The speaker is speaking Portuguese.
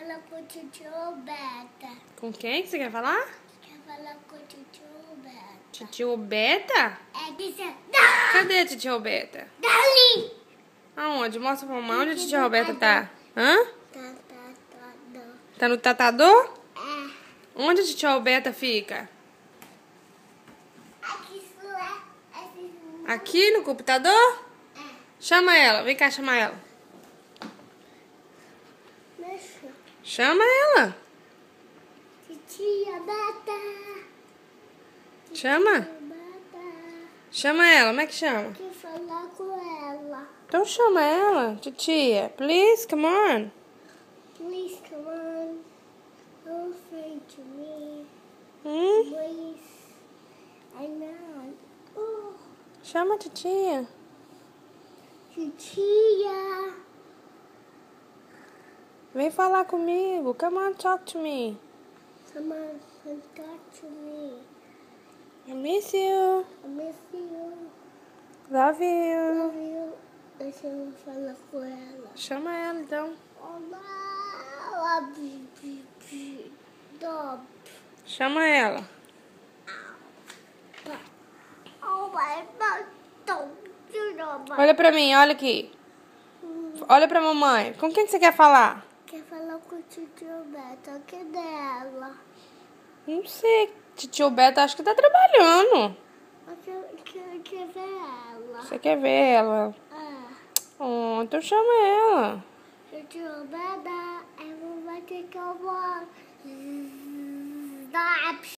falar com o tio Beta. Com quem que você quer falar? Quer falar com o tio Beta. Tio Beta? É dizer... Cadê a titia Roberta? Dali! Aonde? Mostra pra mamãe onde a titia Roberta tá. Hã? Tá. Tá no tatador? É. Onde a titia Roberta fica? Aqui isso é... Aqui no computador? É. Chama ela. Vem cá chamar ela. Deixa. Chama ela. Titia Beta. Chama. Beta. Chama ela. Como é que chama? Quer falar com ela. Então chama ela. Titia. Please, come on. Please come on. Don't afraid to me. Hum? Please. I know. Oh. Chama a titia. Titia. Vem falar comigo. Come on, talk to me. Someone talk to me. I miss you. I miss you. Love you. Love you. Deixa eu falar com ela. Chama ela então. Olá. Chama ela. Olha pra mim, olha aqui. Olha pra mamãe. Com quem que você quer falar? Quer falar com o tio Beto? Cadê ela? Não sei. Tio Beto acho que tá trabalhando. Eu quero ver ela. Você quer ver ela? É. Oh, então chama ela. Tio Beto, eu vou ter que eu vou...